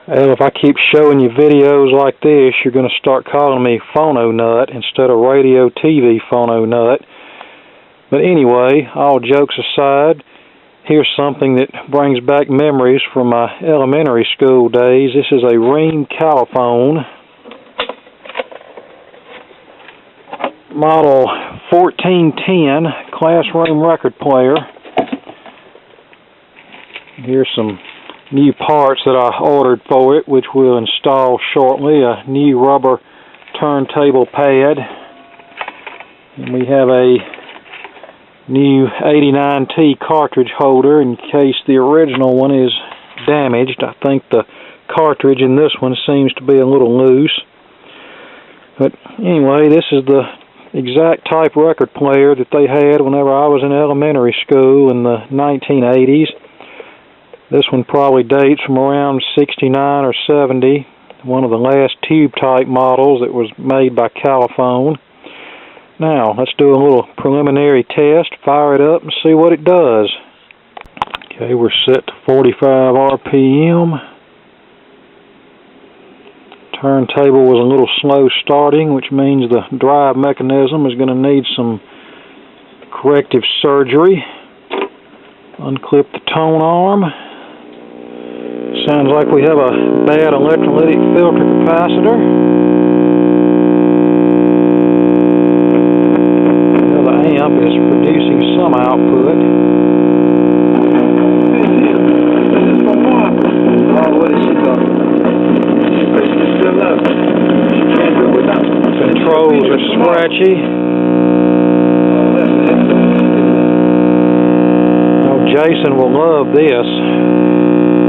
Well, if I keep showing you videos like this, you're going to start calling me Phono Nut instead of Radio TV Phono Nut. But anyway, all jokes aside, here's something that brings back memories from my elementary school days. This is a Rheem-Califone model 1410 classroom record player. Here's some new parts that I ordered for it, which we'll install shortly. A new rubber turntable pad, and we have a new 89T cartridge holder in case the original one is damaged. I think the cartridge in this one seems to be a little loose. But anyway, this is the exact type record player that they had whenever I was in elementary school in the 1980s. This one probably dates from around 69 or 70, one of the last tube-type models that was made by Califone. Now, let's do a little preliminary test, fire it up, and see what it does. Okay, we're set to 45 RPM. Turntable was a little slow starting, which means the drive mechanism is going to need some corrective surgery. Unclip the tone arm. Sounds like we have a bad electrolytic filter capacitor. Well, the amp is producing some output. Controls are scratchy. Oh, Jason will love this,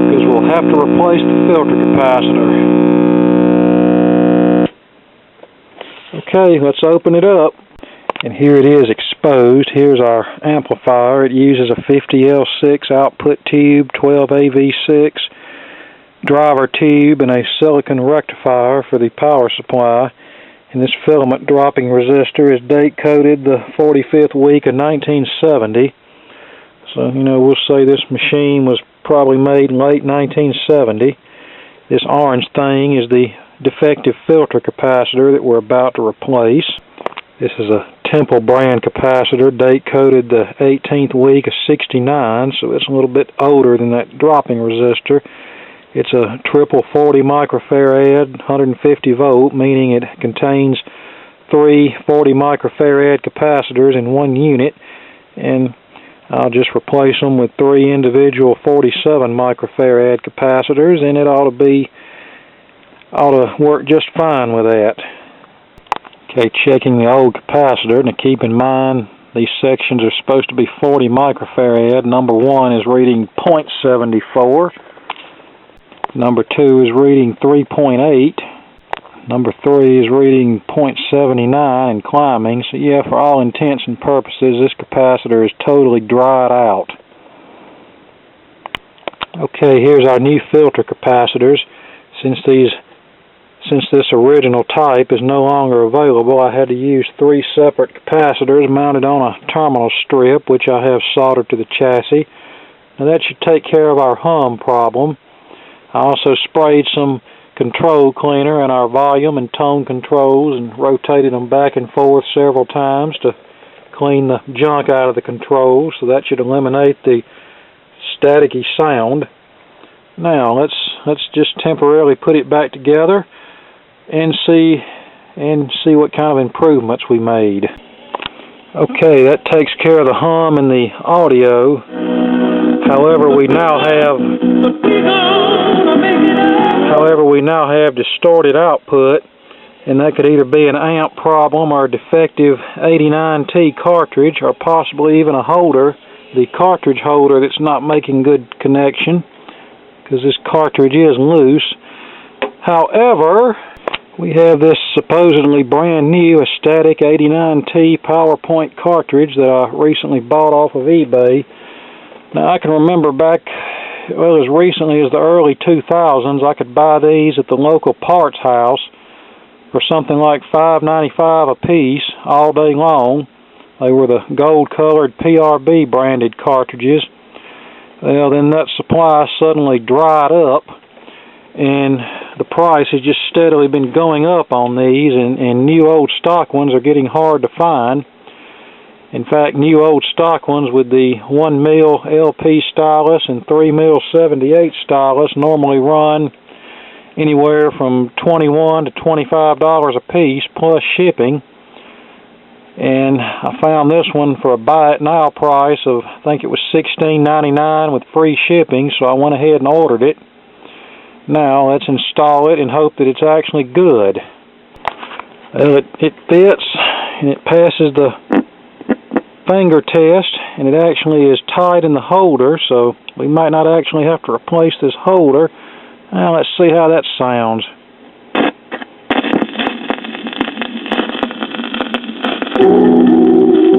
because we'll have to replace the filter capacitor. Okay, let's open it up. And here it is exposed. Here's our amplifier. It uses a 50L6 output tube, 12AV6 driver tube, and a silicon rectifier for the power supply. And this filament dropping resistor is date-coded the 45th week of 1970. So, we'll say this machine was probably made in late 1970. This orange thing is the defective filter capacitor that we're about to replace. This is a Temple brand capacitor, date-coded the 18th week of 69, so it's a little bit older than that dropping resistor. It's a triple 40 microfarad, 150 volt, meaning it contains 3 40 microfarad capacitors in one unit, and I'll just replace them with 3 individual 47 microfarad capacitors, and it ought to work just fine with that. Okay, checking the old capacitor. Now keep in mind these sections are supposed to be 40 microfarad. Number 1 is reading 0.74. Number 2 is reading 3.8. Number 3 is reading 0.79 and climbing. So yeah, for all intents and purposes, this capacitor is totally dried out. Okay, here's our new filter capacitors. Since this original type is no longer available, I had to use 3 separate capacitors mounted on a terminal strip, which I have soldered to the chassis. Now that should take care of our hum problem. I also sprayed some control cleaner in our volume and tone controls and rotated them back and forth several times to clean the junk out of the controls, so that should eliminate the staticky sound. Now let's just temporarily put it back together and see what kind of improvements we made. Okay, that takes care of the hum and the audio. However, we now have distorted output, and that could either be an amp problem or a defective 89T cartridge, or possibly even a holder, the cartridge holder, that's not making good connection, because this cartridge is loose. However, we have this supposedly brand new static 89T PowerPoint cartridge that I recently bought off of eBay. Now, I can remember back, well, as recently as the early 2000s, I could buy these at the local parts house for something like $5.95 a piece all day long. They were the gold-colored PRB branded cartridges. Well, then that supply suddenly dried up, and the price has just steadily been going up on these, and new old stock ones are getting hard to find. In fact, new old stock ones with the 1 mil LP stylus and 3 mil 78 stylus normally run anywhere from $21 to $25 a piece plus shipping. And I found this one for a buy it now price of, I think it was $16.99 with free shipping, so I went ahead and ordered it. Now let's install it and hope that it's actually good. Well, it fits and it passes the finger test, and it actually is tight in the holder, so we might not actually have to replace this holder. Now let's see how that sounds.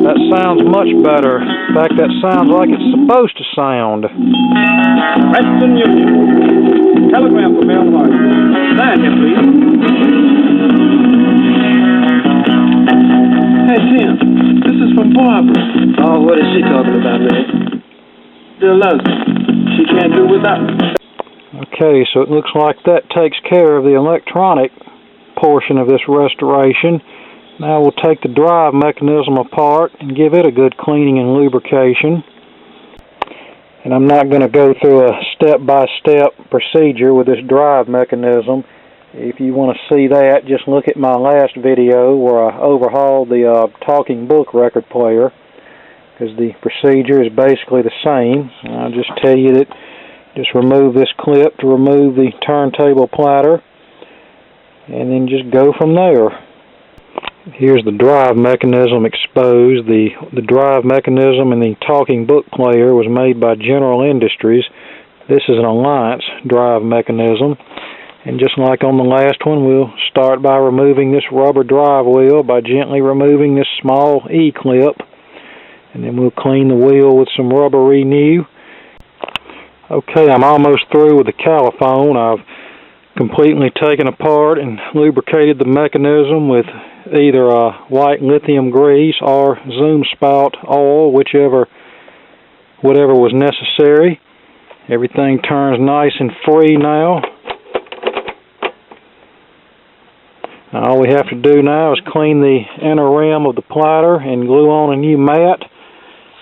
That sounds much better. In fact, that sounds like it's supposed to sound. Western Union. Telegram for mail mark. Back in, please. Hey, Tim. This is from Barbara. Oh, what is she talking about, man? Still loves me. She can't do without me. Okay, so it looks like that takes care of the electronic portion of this restoration. Now we'll take the drive mechanism apart and give it a good cleaning and lubrication. And I'm not going to go through a step-by-step procedure with this drive mechanism. If you want to see that, just look at my last video where I overhauled the talking book record player, because the procedure is basically the same. I'll just tell you that just remove this clip to remove the turntable platter, and then just go from there. Here's the drive mechanism exposed. The drive mechanism in the talking book player was made by General Industries. This is an Alliance drive mechanism. And just like on the last one, we'll start by removing this rubber drive wheel by gently removing this small E-clip. And then we'll clean the wheel with some rubber renew. Okay, I'm almost through with the Califone. I've completely taken apart and lubricated the mechanism with either a white lithium grease or zoom spout oil, whatever was necessary. Everything turns nice and free now. Now all we have to do now is clean the inner rim of the platter and glue on a new mat,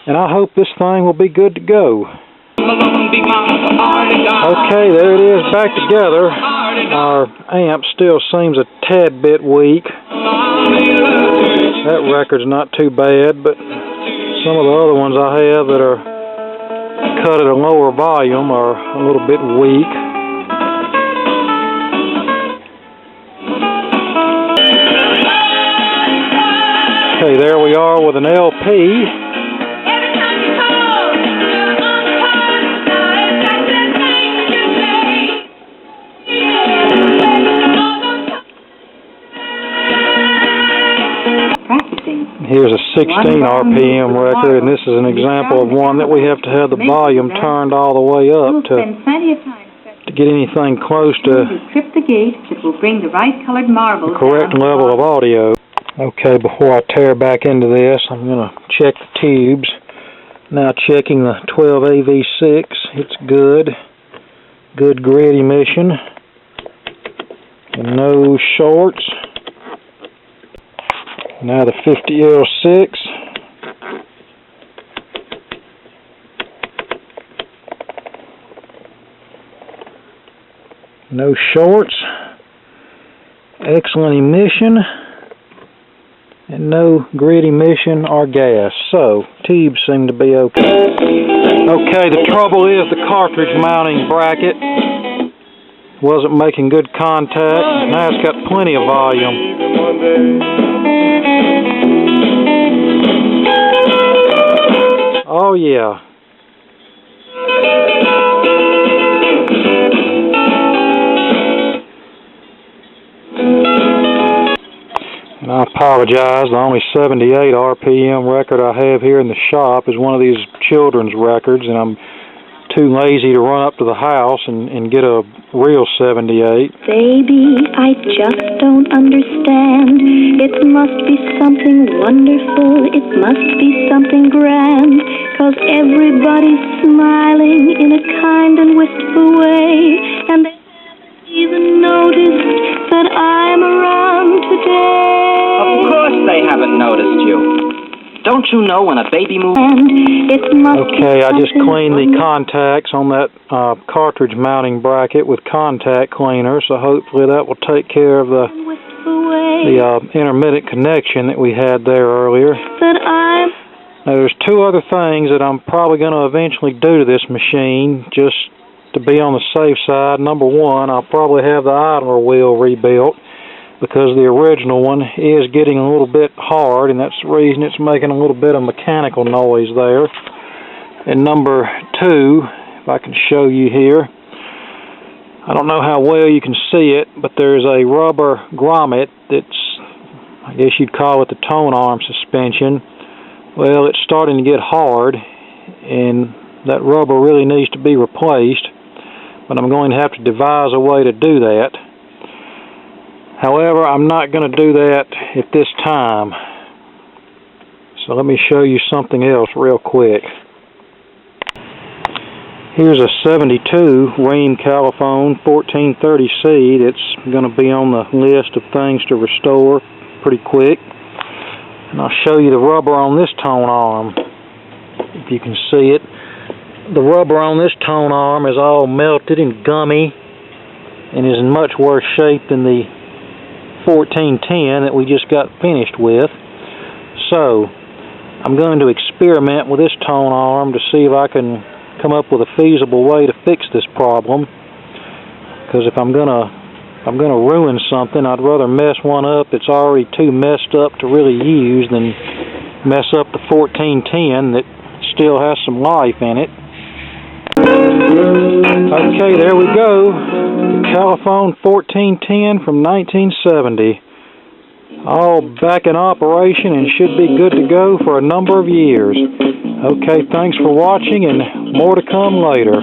and I hope this thing will be good to go. Okay, there it is back together. Our amp still seems a tad bit weak. That record's not too bad, but some of the other ones I have that are cut at a lower volume are a little bit weak. Okay, there we are with an LP. Here's a 16 RPM record, and this is an example of one that we have to have the volume turned all the way up to get anything close to the correct level of audio. Okay, before I tear back into this, I'm going to check the tubes. Now checking the 12AV6, it's good. Good grid emission. And no shorts. Now the 50L6. No shorts. Excellent emission. And no grid emission or gas. So, tubes seem to be okay. Okay, the trouble is the cartridge mounting bracket wasn't making good contact. Now it's got plenty of volume. Oh yeah. And I apologize, the only 78 RPM record I have here in the shop is one of these children's records, and I'm too lazy to run up to the house and get a real 78. Baby, I just don't understand. It must be something wonderful. It must be something grand. 'Cause everybody's smiling in a kind and wistful way. And Don't you know when a baby moves? And it must Okay, I just cleaned the wonderful. contacts on that cartridge mounting bracket with contact cleaner, so hopefully that will take care of the intermittent connection that we had there earlier. Now, there's two other things that I'm probably going to eventually do to this machine, just to be on the safe side. Number one, I'll probably have the idler wheel rebuilt, because the original one is getting a little bit hard, and that's the reason it's making a little bit of mechanical noise there. And number two, if I can show you here, I don't know how well you can see it, but there's a rubber grommet that's, I guess you'd call it the tone arm suspension. Well, it's starting to get hard, and that rubber really needs to be replaced, but I'm going to have to devise a way to do that. However, I'm not going to do that at this time. So let me show you something else real quick. Here's a 72 Rheem-Califone 1430C that's going to be on the list of things to restore pretty quick. And I'll show you the rubber on this tone arm, if you can see it. The rubber on this tone arm is all melted and gummy and is in much worse shape than the 1410 that we just got finished with. So I'm going to experiment with this tone arm to see if I can come up with a feasible way to fix this problem, because if I'm gonna ruin something, I'd rather mess one up that's already too messed up to really use than mess up the 1410 that still has some life in it. Okay, there we go. The Califone 1410 from 1970. All back in operation and should be good to go for a number of years. Okay, thanks for watching, and more to come later.